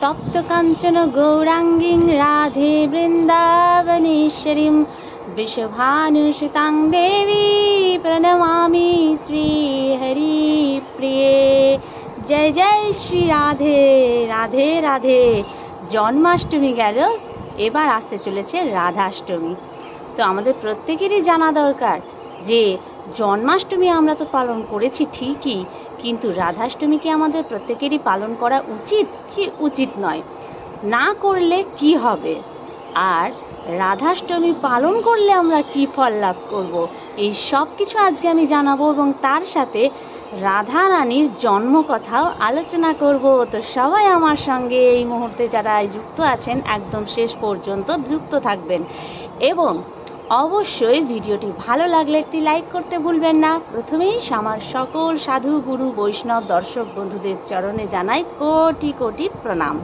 তপ্ত কাঞ্চন গৌরাঙ্গীং রাধে বৃন্দাবনেশ্বরীম বৃষভানুসুতাং দেবী প্রণমামি শ্রী হরি প্রিয়ে। জয় জয় শ্রী রাধে। রাধে রাধে। জন্মাষ্টমী গেল, এবার আসতে চলেছে রাধাষ্টমী। তো আমাদের প্রত্যেকেরই জানা দরকার যে জন্মাষ্টমী আমরা তো পালন করেছি ঠিকই, কিন্তু রাধাষ্টমীকে আমাদের প্রত্যেকেরই পালন করা উচিত কি উচিত নয়, না করলে কি হবে, আর রাধাষ্টমী পালন করলে আমরা কি ফল লাভ করব, এই সব কিছু আজকে আমি জানাবো এবং তার সাথে রাধা রানীর জন্ম কথাও আলোচনা করব। তো সবাই আমার সঙ্গে এই মুহূর্তে যারা যুক্ত আছেন একদম শেষ পর্যন্ত যুক্ত থাকবেন এবং অবশ্যই ভিডিওটি ভালো লাগলে একটি লাইক করতে ভুলবেন না। প্রথমেই আমার সকল সাধু গুরু বৈষ্ণব দর্শক বন্ধুদের চরণে জানাই কোটি কোটি প্রণাম।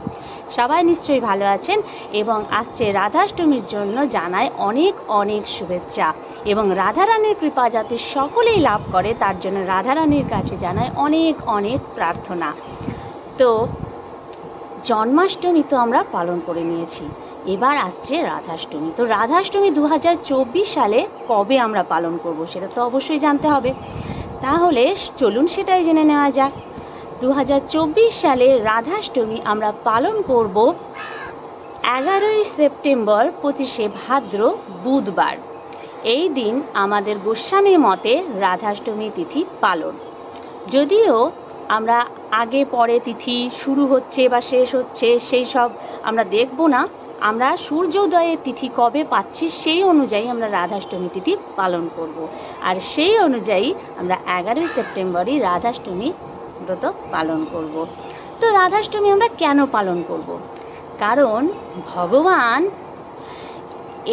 সবাই নিশ্চয়ই ভালো আছেন এবং আসছে রাধাষ্টমীর জন্য জানাই অনেক অনেক শুভেচ্ছা এবং রাধারানীর কৃপা যাতে সকলেই লাভ করে তার জন্য রাধারানীর কাছে জানাই অনেক অনেক প্রার্থনা। তো জন্মাষ্টমী তো আমরা পালন করে নিয়েছি, এবার আসছে রাধাষ্টমী। তো রাধাষ্টমী 2024 সালে কবে আমরা পালন করব সেটা তো অবশ্যই জানতে হবে, তাহলে চলুন সেটাই জেনে নেওয়া যাক। 2024 সালে রাধাষ্টমী আমরা পালন করব 11ই সেপ্টেম্বর 25শে ভাদ্র বুধবার। এই দিন আমাদের গোস্বামী মতে রাধাষ্টমী তিথি পালন। যদিও আমরা আগে পরে তিথি শুরু হচ্ছে বা শেষ হচ্ছে সেই সব আমরা দেখব না, আমরা সূর্যোদয়ের তিথি কবে পাচ্ছি সেই অনুযায়ী আমরা রাধাষ্টমী তিথি পালন করব, আর সেই অনুযায়ী আমরা 11ই সেপ্টেম্বরই রাধাষ্টমী ব্রত পালন করব। তো রাধাষ্টমী আমরা কেন পালন করব? কারণ ভগবান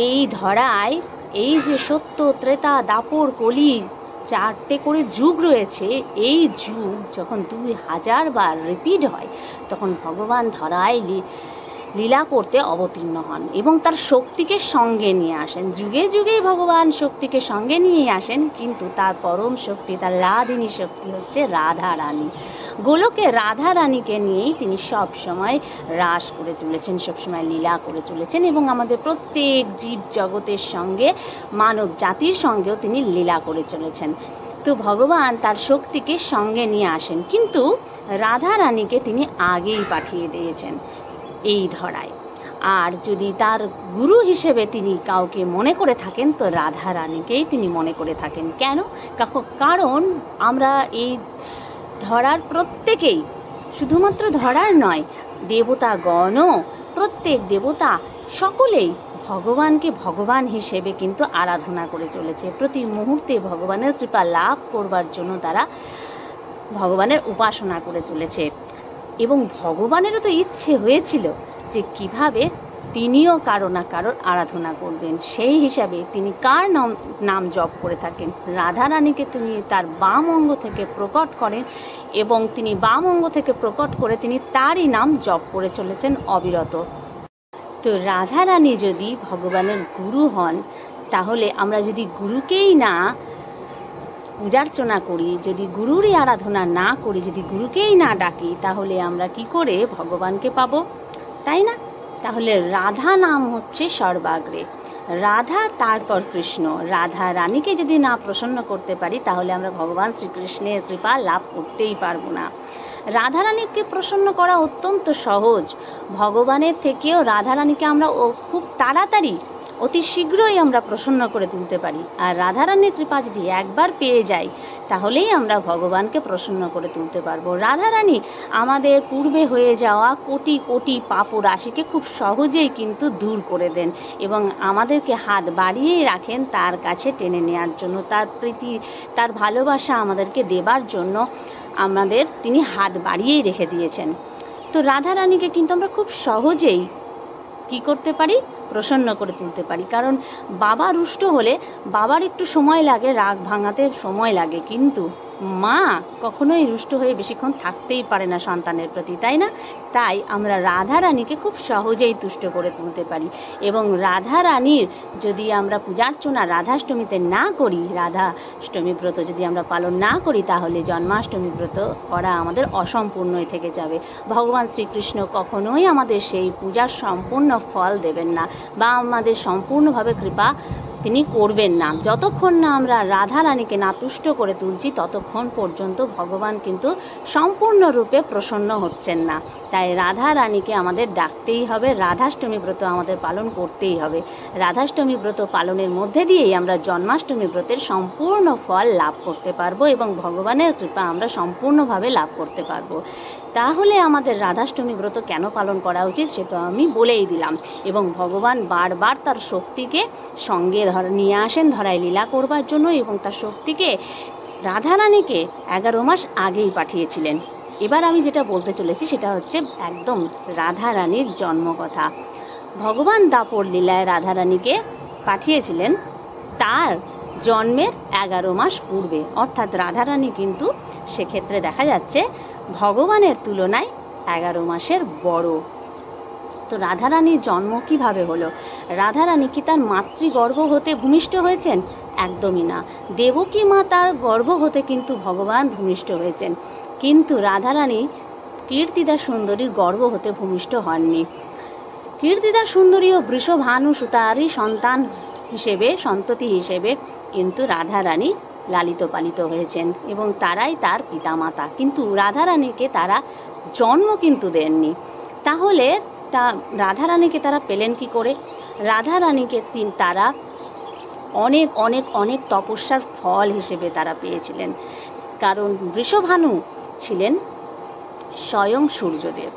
এই ধরায় এই যে সত্য ত্রেতা দাপর কলি 4টে করে যুগ রয়েছে, এই যুগ যখন 2000 বার রিপিট হয় তখন ভগবান ধরায় লীলা করতে অবতীর্ণ হন এবং তার শক্তিকে সঙ্গে নিয়ে আসেন। যুগে যুগেই ভগবান শক্তিকে সঙ্গে নিয়ে আসেন, কিন্তু তার পরম শক্তি, তার লাদিনী শক্তি হচ্ছে রাধা রানী। গোলকে রাধা রানীকে নিয়েই তিনি সব সময় রাস করে চলেছেন, সবসময় লীলা করে চলেছেন এবং আমাদের প্রত্যেক জীব জগতের সঙ্গে মানব জাতির সঙ্গেও তিনি লীলা করে চলেছেন। তো ভগবান তার শক্তিকে সঙ্গে নিয়ে আসেন, কিন্তু রাধা রানীকে তিনি আগেই পাঠিয়ে দিয়েছেন এই ধরায়। আর যদি তার গুরু হিসেবে তিনি কাউকে মনে করে থাকেন তো রাধা রানীকেই তিনি মনে করে থাকেন। কেন? কারণ আমরা এই ধরার প্রত্যেকেই, শুধুমাত্র ধরার নয়, দেবতাগণও, প্রত্যেক দেবতা সকলেই ভগবানকে ভগবান হিসেবে কিন্তু আরাধনা করে চলেছে। প্রতি মুহূর্তে ভগবানের কৃপা লাভ করবার জন্য তারা ভগবানের উপাসনা করে চলেছে এবং ভগবানেরও তো ইচ্ছে হয়েছিল যে কিভাবে তিনিও কারো না কারোর আরাধনা করবেন। সেই হিসাবে তিনি কার নাম জপ করে থাকেন? রাধা রানীকে তিনি তার বাম অঙ্গ থেকে প্রকট করেন এবং তিনি বাম অঙ্গ থেকে প্রকট করে তিনি তারই নাম জপ করে চলেছেন অবিরত। তো রাধা রানী যদি ভগবানের গুরু হন, তাহলে আমরা যদি গুরুকেই না পূজার্চনা করি, যদি গুরুরই আরাধনা না করি, যদি গুরুকেই না ডাকি, তাহলে আমরা কি করে ভগবানকে পাবো, তাই না? তাহলে রাধা নাম হচ্ছে সর্বাগ্রে, রাধা তারপর কৃষ্ণ। রাধা রানীকে যদি না প্রসন্ন করতে পারি তাহলে আমরা ভগবান শ্রীকৃষ্ণের কৃপা লাভ করতেই পারবো না। রাধা রানীকে প্রসন্ন করা অত্যন্ত সহজ, ভগবানের থেকেও রাধা রানীকে আমরা খুব তাড়াতাড়ি অতি শীঘ্রই আমরা প্রসন্ন করে তুলতে পারি। আর রাধারানীর কৃপা যদি একবার পেয়ে যাই তাহলেই আমরা ভগবানকে প্রসন্ন করে তুলতে পারবো। রাধারানী আমাদের পূর্বে হয়ে যাওয়া কোটি কোটি পাপ রাশিকে খুব সহজেই কিন্তু দূর করে দেন এবং আমাদেরকে হাত বাড়িয়েই রাখেন তার কাছে টেনে নেওয়ার জন্য, তার প্রীতি, তার ভালোবাসা আমাদেরকে দেবার জন্য আমাদের তিনি হাত বাড়িয়েই রেখে দিয়েছেন। তো রাধারানীকে কিন্তু আমরা খুব সহজেই কি করতে পারি? প্রসন্ন করে তুলতে পারি। কারণ বাবা রুষ্ট হলে বাবার একটু সময় লাগে, রাগ ভাঙাতে সময় লাগে, কিন্তু মা কখনোই রুষ্ট হয়ে বেশিক্ষণ থাকতেই পারে না সন্তানের প্রতি, তাই না? তাই আমরা রাধা রানীকে খুব সহজেই তুষ্ট করে তুলতে পারি। এবং রাধা রানীর যদি আমরা পূজার্চনা রাধাষ্টমীতে না করি, রাধাষ্টমী ব্রত যদি আমরা পালন না করি, তাহলে জন্মাষ্টমী ব্রত করা আমাদের অসম্পূর্ণই থেকে যাবে। ভগবান শ্রীকৃষ্ণ কখনোই আমাদের সেই পূজার সম্পূর্ণ ফল দেবেন না, বা আমাদের সম্পূর্ণভাবে কৃপা তিনি করবেন না। যতক্ষণ না আমরা রাধা রানীকে না তুষ্ট করে তুলছি, ততক্ষণ পর্যন্ত ভগবান কিন্তু সম্পূর্ণরূপে প্রসন্ন হচ্ছেন না। তাই রাধা রানীকে আমাদের ডাকতেই হবে, রাধাষ্টমী ব্রত আমাদের পালন করতেই হবে। রাধাষ্টমী ব্রত পালনের মধ্যে দিয়েই আমরা জন্মাষ্টমী ব্রতের সম্পূর্ণ ফল লাভ করতে পারবো এবং ভগবানের কৃপা আমরা সম্পূর্ণভাবে লাভ করতে পারবো। তাহলে আমাদের রাধাষ্টমী ব্রত কেন পালন করা উচিত সে তো আমি বলেই দিলাম। এবং ভগবান বারবার তার শক্তিকে সঙ্গে নিয়ে আসেন ধরায় লীলা করবার জন্য, এবং তার শক্তিকে রাধারানীকে 11 মাস আগেই পাঠিয়েছিলেন। এবার আমি যেটা বলতে চলেছি সেটা হচ্ছে একদম রাধারানীর জন্মকথা। ভগবান দাপর লীলায় রাধারানীকে পাঠিয়েছিলেন তার জন্মের 11 মাস পূর্বে, অর্থাৎ রাধারানী কিন্তু সেক্ষেত্রে দেখা যাচ্ছে ভগবানের তুলনায় 11 মাসের বড়। তো রাধারানীর জন্ম কিভাবে হলো? রাধারানী কি তার মাতৃগর্ভ হতে ভূমিষ্ঠ হয়েছেন? একদমই না। দেবকী মা তার গর্ভ হতে কিন্তু ভগবান ভূমিষ্ঠ হয়েছেন, কিন্তু রাধারানী কীর্তিদা সুন্দরীর গর্ভ হতে ভূমিষ্ঠ হননি। কীর্তিদা সুন্দরী ও বৃষভানু সুতারই সন্তান হিসেবে, সন্ততি হিসেবে কিন্তু রাধারানী লালিত পালিত হয়েছেন এবং তারাই তার পিতামাতা, কিন্তু রাধারানীকে তারা জন্ম কিন্তু দেননি। তাহলে রাধারানীকে তারা পেলেন কি করে? রাধারানীকে তারা অনেক অনেক অনেক তপস্যার ফল হিসেবে তারা পেয়েছিলেন, কারণ বৃষভানু ছিলেন স্বয়ং সূর্যদেব।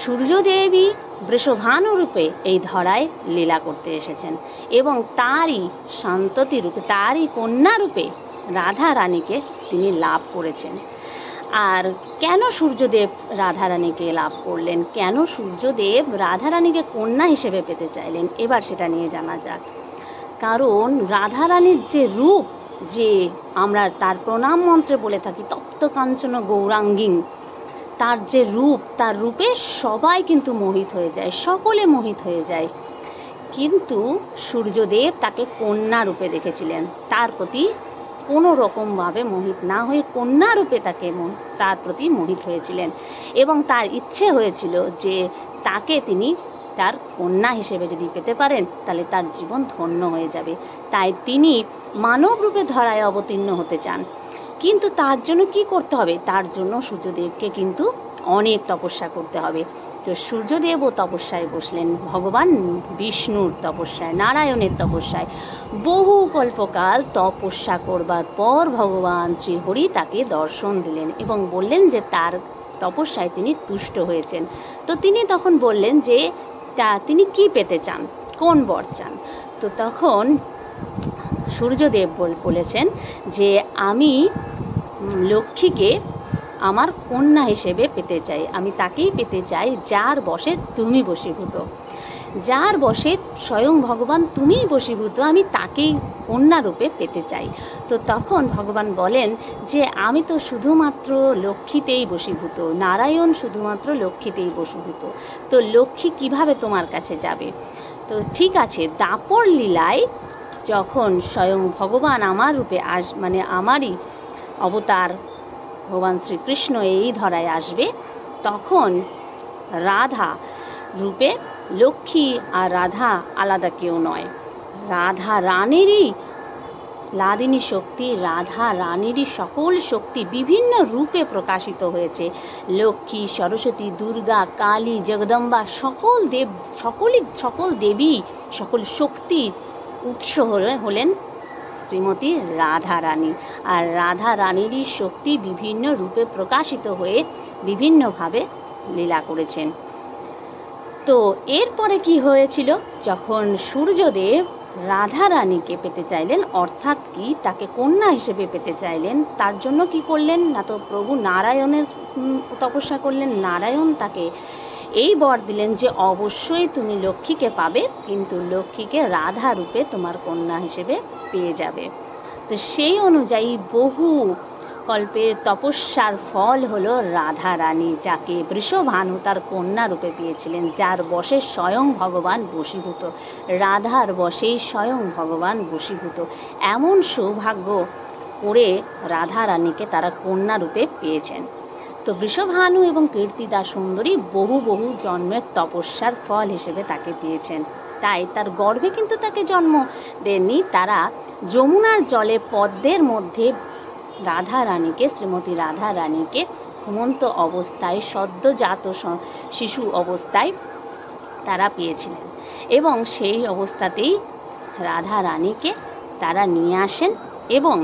সূর্যদেবী বৃষভানু রূপে এই ধরায় লীলা করতে এসেছেন এবং তারই সন্ততি রূপে, তারই কন্যা রূপে রাধা রানীকে তিনি লাভ করেছেন। আর কেন সূর্যদেব রাধারানীকে লাভ করলেন? কেন সূর্যদেব রাধারানীকে কন্যা হিসেবে পেতে চাইলেন? এবার সেটা নিয়ে জানা যাক। কারণ রাধারানীর যে রূপ, যে আমরা তার প্রণাম মন্ত্রে বলে থাকি তপ্ত কাঞ্চন গৌরাঙ্গী, তার যে রূপ, তার রূপে সবাই কিন্তু মোহিত হয়ে যায়, সকলে মোহিত হয়ে যায়। কিন্তু সূর্যদেব তাকে কন্যা রূপে দেখেছিলেন, তার প্রতি কোনো রকমভাবে মোহিত না হয়ে কন্যা রূপে তার প্রতি মোহিত হয়েছিলেন এবং তার ইচ্ছে হয়েছিল যে তাকে তিনি তার কন্যা হিসেবে যদি পেতে পারেন তাহলে তার জীবন ধন্য হয়ে যাবে। তাই তিনি মানব রূপে ধরায় অবতীর্ণ হতে চান। কিন্তু তার জন্য কি করতে হবে? তার জন্য সূর্যদেবকে কিন্তু অনেক তপস্যা করতে হবে। তো সূর্যদেবও তপস্যায় বসলেন, ভগবান বিষ্ণুর তপস্যায়, নারায়ণের তপস্যায়। বহু কল্পকাল তপস্যা করবার পর ভগবান শ্রীহরি তাকে দর্শন দিলেন এবং বললেন যে তার তপস্যায় তিনি তুষ্ট হয়েছেন। তো তিনি তখন বললেন যে তিনি কি পেতে চান, কোন বর চান। তো তখন সূর্যদেব বলেছেন যে আমি লক্ষ্মীকে আমার কন্যা হিসেবে পেতে চাই, আমি তাকেই পেতে চাই যার বশে তুমি বশীভূত, যার বশে স্বয়ং ভগবান তুমিই বশীভূত, আমি তাকেই কন্যা রূপে পেতে চাই। তো তখন ভগবান বলেন যে আমি তো শুধুমাত্র লক্ষ্মীতেই বশীভূত, নারায়ণ শুধুমাত্র লক্ষ্মীতেই বশীভূত, তো লক্ষ্মী কিভাবে তোমার কাছে যাবে? তো ঠিক আছে, দাপর লীলায় যখন স্বয়ং ভগবান আমার রূপে আমারই অবতার ভগবান শ্রীকৃষ্ণ এই ধরায় আসবে, তখন রাধা রূপে, লক্ষ্মী আর রাধা আলাদা কেউ নয়, রাধা রানীরই লাদিনী শক্তি, রাধা রানীরই সকল শক্তি বিভিন্ন রূপে প্রকাশিত হয়েছে। লক্ষ্মী, সরস্বতী, দুর্গা, কালী, জগদম্বা, সকল দেবী, সকল শক্তির উৎস হলেন শ্রীমতী রাধা রানী। আর রাধা রানীরই শক্তি বিভিন্ন রূপে প্রকাশিত হয়ে বিভিন্নভাবে লীলা করেছেন। তো এরপরে কি হয়েছিল? যখন সূর্যদেব রাধা রানীকে পেতে চাইলেন, অর্থাৎ কি তাকে কন্যা হিসেবে পেতে চাইলেন, তার জন্য কি করলেন না, তো প্রভু নারায়ণের তপস্যা করলেন। নারায়ণ তাকে এই বর দিলেন যে অবশ্যই তুমি লক্ষ্মীকে পাবে, কিন্তু লক্ষ্মীকে রাধা রূপে তোমার কন্যা হিসেবে পেয়ে যাবে। তো সেই অনুযায়ী বহু কল্পের তপস্যার ফল হলো রাধা রানী, যাকে বৃষভানু তার কন্যা রূপে পেয়েছিলেন, যার বশে স্বয়ং ভগবান বশীভূত, রাধার বশেই স্বয়ং ভগবান বশীভূত। এমন সৌভাগ্য করে রাধা রানীকে তারা কন্যা রূপে পেয়েছেন। তো বৃষভানু এবং কীর্তিদা সুন্দরী বহু বহু জন্মের তপস্যার ফল হিসেবে তাকে পেয়েছেন। তাই তার গর্ভে কিন্তু তাকে জন্ম দেননি, তারা যমুনার জলে পদ্মের মধ্যে রাধা রানীকে, শ্রীমতী রাধা রানীকে ঘুমন্ত অবস্থায়, সদ্যজাত শিশু অবস্থায় তারা পেয়েছিলেন, এবং সেই অবস্থাতেই রাধা রানীকে তারা নিয়ে আসেন এবং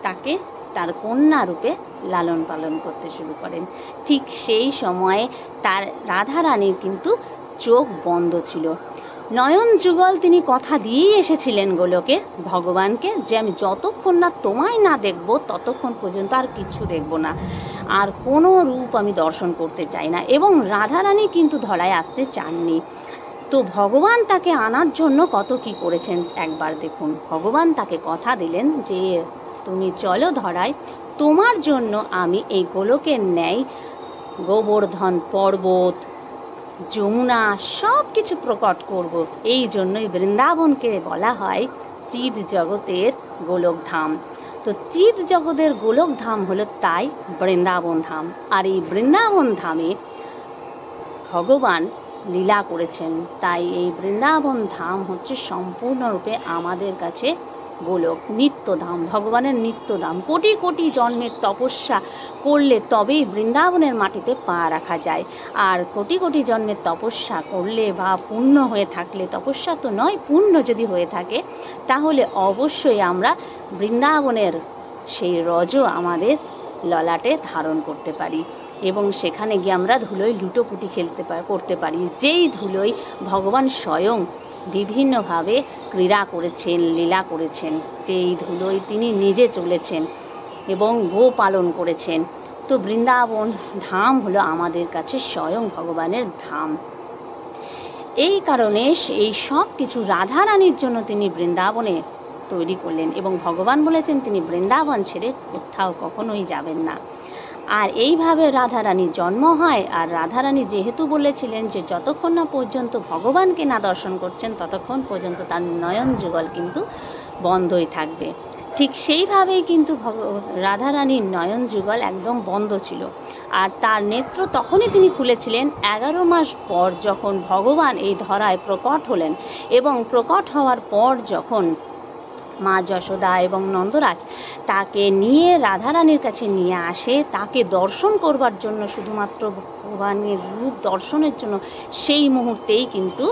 তাকে তার কন্যা রূপে লালন পালন করতে শুরু করেন। ঠিক সেই সময়ে তার রাধা রানীর কিন্তু চোখ বন্ধ ছিল। নয়ন যুগল তিনি কথা দিয়েই এসেছিলেন গোলকে, ভগবানকে, যে আমি যতক্ষণ না তোমায় না দেখব ততক্ষণ পর্যন্ত আর কিছু দেখব না, আর কোনো রূপ আমি দর্শন করতে চাই না। এবং রাধারানী কিন্তু ধরায় আসতে চাননি। তো ভগবান তাকে আনার জন্য কত কি করেছেন একবার দেখুন। ভগবান তাকে কথা দিলেন যে তুমি চলো ধরায়, তোমার জন্য আমি এই গোলকের ন্যায় গোবর্ধন পর্বত, যমুনা সব কিছু প্রকট করব। এই জন্যই বৃন্দাবনকে বলা হয় চিদ জগতের গোলকধাম। তো চিদ জগতের গোলকধাম হলো তাই বৃন্দাবন ধাম। আর এই বৃন্দাবন ধামে ভগবান লীলা করেছেন, তাই এই বৃন্দাবন ধাম হচ্ছে সম্পূর্ণরূপে আমাদের কাছে গোলক, নিত্যধাম, ভগবানের নিত্যধাম। কোটি কোটি জন্মের তপস্যা করলে তবেই বৃন্দাবনের মাটিতে পা রাখা যায়। আর কোটি কোটি জন্মের তপস্যা করলে বা পূর্ণ হয়ে থাকলে, তপস্যা তো নয়, পূর্ণ যদি হয়ে থাকে, তাহলে অবশ্যই আমরা বৃন্দাবনের সেই রজ আমাদের ললাটে ধারণ করতে পারি, এবং সেখানে গিয়ে আমরা ধুলোয় লুটোপুটি করতে পারি, যেই ধুলোয় ভগবান স্বয়ং বিভিন্নভাবে ক্রীড়া করেছেন, লীলা করেছেন, যেই ধুলোয় তিনি নিজে চলেছেন এবং গো পালন করেছেন। তো বৃন্দাবন ধাম হলো আমাদের কাছে স্বয়ং ভগবানের ধাম। এই কারণে এই সব কিছু রাধা রানীর জন্য তিনি বৃন্দাবনে তৈরি করলেন, এবং ভগবান বলেছেন তিনি বৃন্দাবন ছেড়ে কোথাও কখনোই যাবেন না। আর এইভাবে রাধা রানীর জন্ম হয়। আর রাধা রানী যেহেতু বলেছিলেন যে যতক্ষণ না পর্যন্ত ভগবানকে না দর্শন করছেন ততক্ষণ পর্যন্ত তার নয়ন যুগল কিন্তু বন্ধই থাকবে, ঠিক সেইভাবেই কিন্তু রাধা রানীর নয়ন যুগল একদম বন্ধ ছিল। আর তার নেত্র তখনই তিনি খুলেছিলেন 11 মাস পর, যখন ভগবান এই ধরায় প্রকট হলেন, এবং প্রকট হওয়ার পর যখন মা যশোদা এবং নন্দরাজ তাকে নিয়ে রাধারানীর কাছে নিয়ে আসে, তাকে দর্শন করবার জন্য, শুধুমাত্র ভগবানের রূপ দর্শনের জন্য, সেই মুহূর্তেই কিন্তু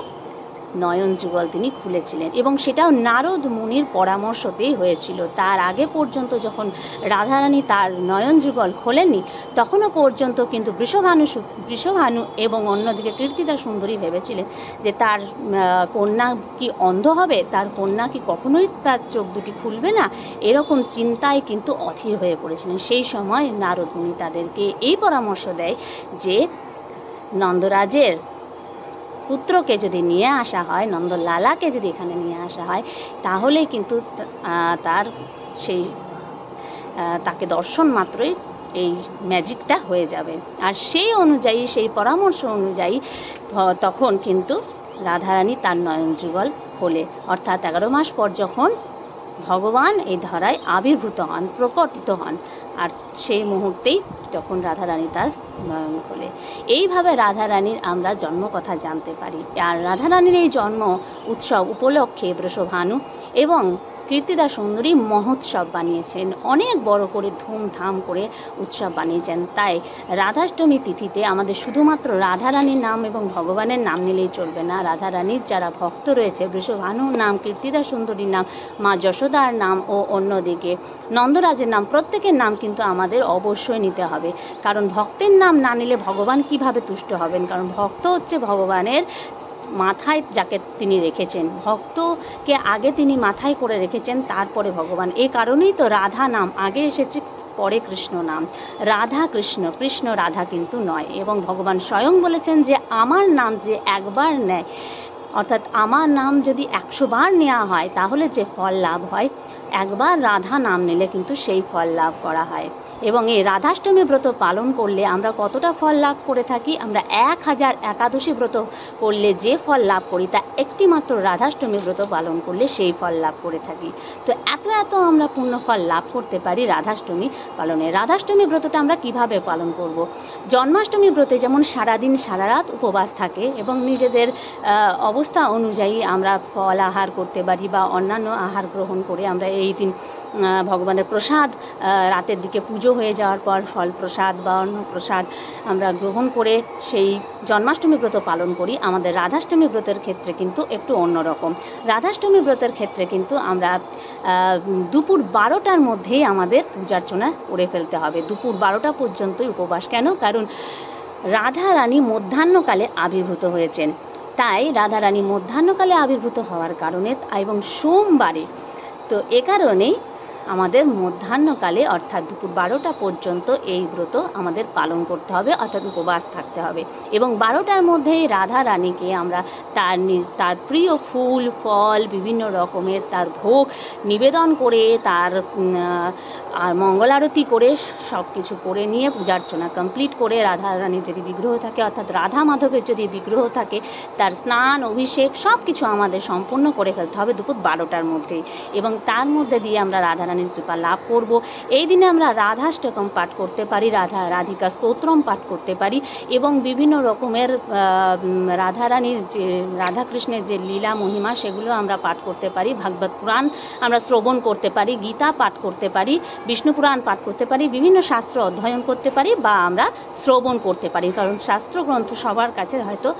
নয়ন যুগল তিনি খুলেছিলেন, এবং সেটাও নারদ মুনির পরামর্শতেই হয়েছিল। তার আগে পর্যন্ত যখন রাধারানী তার নয়ন যুগল খোলেননি, তখনও পর্যন্ত কিন্তু বৃষভানু এবং অন্যদিকে কীর্তিদা সুন্দরী ভেবেছিলেন যে তার কন্যা কি অন্ধ হবে, তার কন্যা কি কখনোই তার চোখ দুটি খুলবে না, এরকম চিন্তায় কিন্তু অধীর হয়ে পড়েছিলেন। সেই সময় নারদ মুনি তাদেরকে এই পরামর্শ দেয় যে নন্দরাজের পুত্রকে যদি নিয়ে আসা হয়, নন্দলালাকে যদি এখানে নিয়ে আসা হয়, তাহলে কিন্তু তার সেই তাকে দর্শন মাত্রই এই ম্যাজিকটা হয়ে যাবে। আর সেই অনুযায়ী, সেই পরামর্শ অনুযায়ী তখন কিন্তু রাধারানী তার নয়ন যুগল খোলে, অর্থাৎ 11 মাস পর যখন ভগবান এই ধরায় আবির্ভূত হন, প্রকটিত হন, আর সেই মুহূর্তেই তখন রাধারানী তার নয়ন খোলে। এইভাবে রাধারানীর আমরা জন্মকথা জানতে পারি। আর রাধারানীর এই জন্ম উৎসব উপলক্ষে বৃষভানু এবং কীর্তিদা সুন্দরী মহোৎসব বানিয়েছেন, অনেক বড় করে ধুমধাম করে উৎসব বানিয়েছেন। তাই রাধাষ্টমী তিথিতে আমাদের শুধুমাত্র রাধারানীর নাম এবং ভগবানের নাম নিলেই চলবে না, রাধারানীর যারা ভক্ত রয়েছে, বৃষভানুর নাম, কীর্তিদা সুন্দরীর নাম, মা যশোদার নাম ও অন্যদিকে নন্দরাজের নাম, প্রত্যেকের নাম কিন্তু আমাদের অবশ্যই নিতে হবে। কারণ ভক্তের নাম না নিলে ভগবান কিভাবে তুষ্ট হবেন? কারণ ভক্ত হচ্ছে ভগবানের মাথায় যাকে তিনি রেখেছেন, ভক্তকে আগে তিনি মাথায় করে রেখেছেন, তারপরে ভগবান। এই কারণেই তো রাধা নাম আগে এসেছে, পরে কৃষ্ণ নাম। রাধা কৃষ্ণ, কৃষ্ণ রাধা কিন্তু নয়। এবং ভগবান স্বয়ং বলেছেন যে আমার নাম যে একবার নেয় অর্থাৎ আমার নাম যদি 100 বার নেওয়া হয় তাহলে যে ফল লাভ হয়, একবার রাধা নাম নিলে কিন্তু সেই ফল লাভ করা হয়। এবং এই রাধাষ্টমী ব্রত পালন করলে আমরা কতটা ফল লাভ করে থাকি, আমরা 1000 একাদশী ব্রত করলে যে ফল লাভ করি তা একটি মাত্র রাধাষ্টমী ব্রত পালন করলে সেই ফল লাভ করে থাকি। তো এত আমরা পূর্ণ ফল লাভ করতে পারি রাধাষ্টমী পালনে। রাধাষ্টমী ব্রতটা আমরা কিভাবে পালন করব? জন্মাষ্টমী ব্রতে যেমন সারাদিন সারা রাত উপবাস থাকে এবং নিজেদের অবস্থা অনুযায়ী আমরা ফল আহার করতে পারি বা অন্যান্য আহার গ্রহণ করে আমরা এই দিন ভগবানের প্রসাদ, রাতের দিকে পুজো হয়ে যাওয়ার পর ফল প্রসাদ বা অন্য প্রসাদ আমরা গ্রহণ করে সেই জন্মাষ্টমী ব্রত পালন করি। আমাদের রাধাষ্টমী ব্রতের ক্ষেত্রে কিন্তু একটু অন্যরকম। রাধাষ্টমী ব্রতের ক্ষেত্রে কিন্তু আমরা দুপুর 12টার মধ্যেই আমাদের পূজার্চনা করে ফেলতে হবে। দুপুর 12টা পর্যন্তই উপবাস। কেন? কারণ রাধা রানী মধ্যাহ্নকালে আবির্ভূত হয়েছেন। তাই রাধা রানী মধ্যাহ্নকালে আবির্ভূত হওয়ার কারণে এবং সোমবারে, তো এ কারণেই আমাদের মধ্যাহ্নকালে অর্থাৎ দুপুর 12টা পর্যন্ত এই ব্রত আমাদের পালন করতে হবে, অর্থাৎ উপবাস থাকতে হবে। এবং 12টার মধ্যেই রাধা রানীকে আমরা তার প্রিয় ফুল ফল বিভিন্ন রকমের তার ভোগ নিবেদন করে তার আর মঙ্গল আরতি করে সব কিছু করে নিয়ে পূজার্চনা কমপ্লিট করে, রাধা রানীর যদি বিগ্রহ থাকে অর্থাৎ রাধা মাধবের যদি বিগ্রহ থাকে তার স্নান অভিষেক সব কিছু আমাদের সম্পূর্ণ করে ফেলতে হবে দুপুর 12টার মধ্যেই। এবং তার মধ্যে দিয়ে আমরা রাধা রানীর কৃপা লাভ করব। এই দিনে আমরা রাধাষ্টকম পাঠ করতে পারি, রাধিকা স্তোত্রম পাঠ করতে পারি এবং বিভিন্ন রকমের রাধা রানীর যে রাধাকৃষ্ণের যে লীলা মহিমা সেগুলো আমরা পাঠ করতে পারি। ভাগবত পুরাণ আমরা শ্রবণ করতে পারি, গীতা পাঠ করতে পারি, বিষ্ণু পুরাণ পাঠ করতে পারি, বিভিন্ন শাস্ত্র অধ্যয়ন করতে পারি বা আমরা শ্রবণ করতে পারি। কারণ শাস্ত্রগ্রন্থ সবার কাছে হয়তো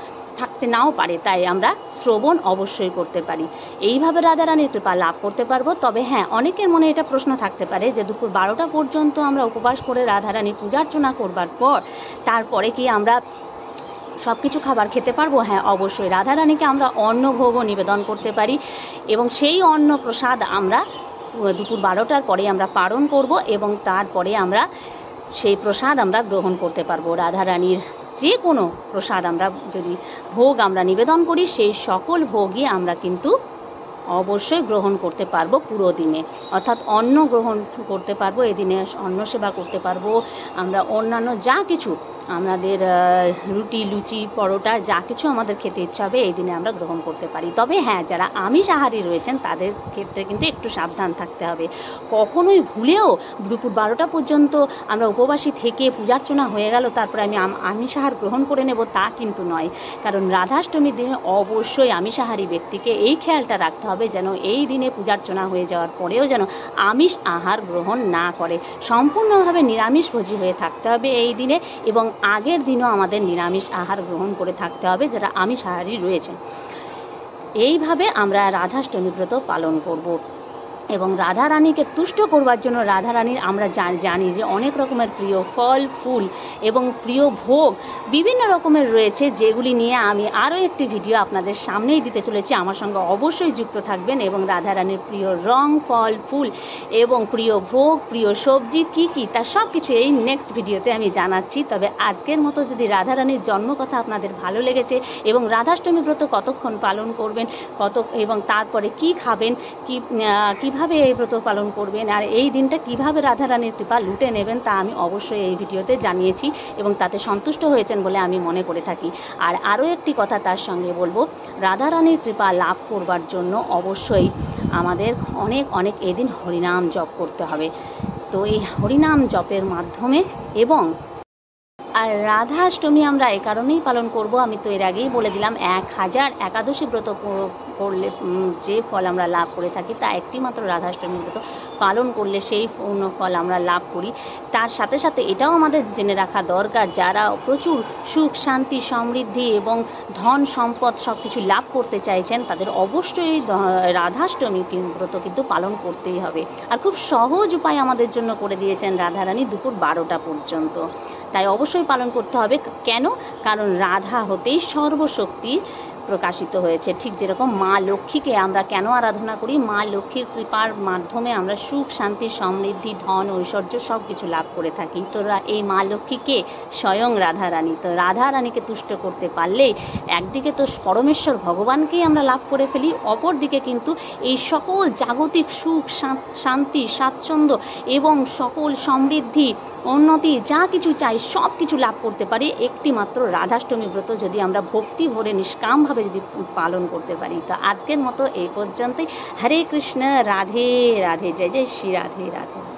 থাকতে নাও পারে, তাই আমরা শ্রবণ অবশ্যই করতে পারি। এইভাবে রাধারানীর কৃপা লাভ করতে পারবো। তবে হ্যাঁ, অনেকের মনে এটা প্রশ্ন থাকতে পারে যে দুপুর 12টা পর্যন্ত আমরা উপবাস করে রাধারানী পূজার্চনা করবার পর তারপরে কি আমরা সব কিছু খাবার খেতে পারবো? হ্যাঁ, অবশ্যই। রাধারানীকে আমরা অন্নভোগও নিবেদন করতে পারি এবং সেই অন্ন প্রসাদ আমরা দুপুর 12টার পরে আমরা পালন করব এবং তারপরে আমরা সেই প্রসাদ আমরা গ্রহণ করতে পারবো। রাধারানীর যে কোনো প্রসাদ আমরা যদি ভোগ আমরা নিবেদন করি সেই সকল ভোগই আমরা কিন্তু অবশ্যই গ্রহণ করতে পারবো পুরো দিনে, অর্থাৎ অন্ন গ্রহণ করতে পারবো এদিনে, অন্ন সেবা করতে পারবো আমরা। অন্যান্য যা কিছু আমাদের রুটি লুচি পরোটা যা কিছু আমাদের খেতে ইচ্ছা হবে এই দিনে আমরা গ্রহণ করতে পারি। তবে হ্যাঁ, যারা আমিষ আহারী রয়েছেন তাদের ক্ষেত্রে কিন্তু একটু সাবধান থাকতে হবে। কখনোই ভুলেও দুপুর 12টা পর্যন্ত আমরা উপবাসী থেকে পূজার্চনা হয়ে গেল তারপরে আমি আমিষ আহার গ্রহণ করে নেব, তা কিন্তু নয়। কারণ রাধাষ্টমীর দিনে অবশ্যই আমিষাহারী ব্যক্তিকে এই খেয়ালটা রাখতে হবে যেন এই দিনে পূজার্চনা হয়ে যাওয়ার পরেও যেন আমিষ আহার গ্রহণ না করে, সম্পূর্ণভাবে নিরামিষভোজী হয়ে থাকতে হবে এই দিনে। এবং আগের দিনও আমাদের নিরামিষ আহার গ্রহণ করে থাকতে হবে যারা আমিষাহারী রয়েছেন। এইভাবে আমরা রাধাষ্টমী ব্রত পালন করব। এবং রাধারানীকে তুষ্ট করবার জন্য রাধারানীর আমরা জানি যে অনেক রকমের প্রিয় ফল ফুল এবং প্রিয় ভোগ বিভিন্ন রকমের রয়েছে, যেগুলি নিয়ে আমি আরও একটি ভিডিও আপনাদের সামনেই দিতে চলেছি। আমার সঙ্গে অবশ্যই যুক্ত থাকবেন এবং রাধারানীর প্রিয় রং ফল ফুল এবং প্রিয় ভোগ প্রিয় সবজি কি কি তার সব কিছু এই নেক্সট ভিডিওতে আমি জানাচ্ছি। তবে আজকের মতো যদি রাধারানীর জন্মকথা আপনাদের ভালো লেগেছে এবং রাধাষ্টমী ব্রত কতক্ষণ পালন করবেন এবং তারপরে কি খাবেন, কিভাবে এই ব্রত পালন করবেন আর এই দিনটা কিভাবে রাধারানীর কৃপা লুটে নেবেন তা আমি অবশ্যই এই ভিডিওতে জানিয়েছি এবং তাতে সন্তুষ্ট হয়েছেন বলে আমি মনে করে থাকি। আর আরও একটি কথা তার সঙ্গে বলবো, রাধারানীর কৃপা লাভ করবার জন্য অবশ্যই আমাদের অনেক অনেক এদিন হরিনাম জপ করতে হবে। তো এই হরিনাম জপের মাধ্যমে এবং আর রাধাষ্টমী আমরা এই কারণেই পালন করব, আমি তো এর আগেই বলে দিলাম 1000 একাদশী ব্রত করলে যে ফল আমরা লাভ করে থাকি তা একটি মাত্র রাধাষ্টমী ব্রত পালন করলে সেই পূর্ণ ফল আমরা লাভ করি। তার সাথে সাথে এটাও আমাদের জেনে রাখা দরকার, যারা প্রচুর সুখ শান্তি সমৃদ্ধি এবং ধন সম্পদ সব কিছু লাভ করতে চাইছেন তাদের অবশ্যই রাধাষ্টমী ব্রত কিন্তু পালন করতেই হবে। আর খুব সহজ উপায় আমাদের জন্য করে দিয়েছেন রাধারানী দুপুর 12টা পর্যন্ত, তাই অবশ্যই পালন করতে হবে। কেন? কারণ রাধা হতেই সর্বশক্তি প্রকাশিত হয়েছে। ঠিক যেরকম মা লক্ষ্মীকে আমরা কেন আরাধনা করি, মা লক্ষ্মীর কৃপার মাধ্যমে আমরা সুখ শান্তি সমৃদ্ধি ধন ঐশ্বর্য সব কিছু লাভ করে থাকি। তো এই মা লক্ষ্মীকে স্বয়ং রাধারানী, তো রাধারানীকে তুষ্ট করতে পারলেই একদিকে তো পরমেশ্বর ভগবানকেই আমরা লাভ করে ফেলি, অপরদিকে কিন্তু এই সকল জাগতিক সুখ শান্তি স্বাচ্ছন্দ্য এবং সকল সমৃদ্ধি উন্নতি যা কিছু চাই সব কিছু লাভ করতে পারি একটি মাত্র রাধাষ্টমী ব্রত যদি আমরা ভক্তি ভরে নিষ্কামভাবে যদি পালন করতে পারি। তো আজকের মতো এই পর্যন্তই। হরে কৃষ্ণ, রাধে রাধে, জয় জয় শ্রী রাধে রাধে।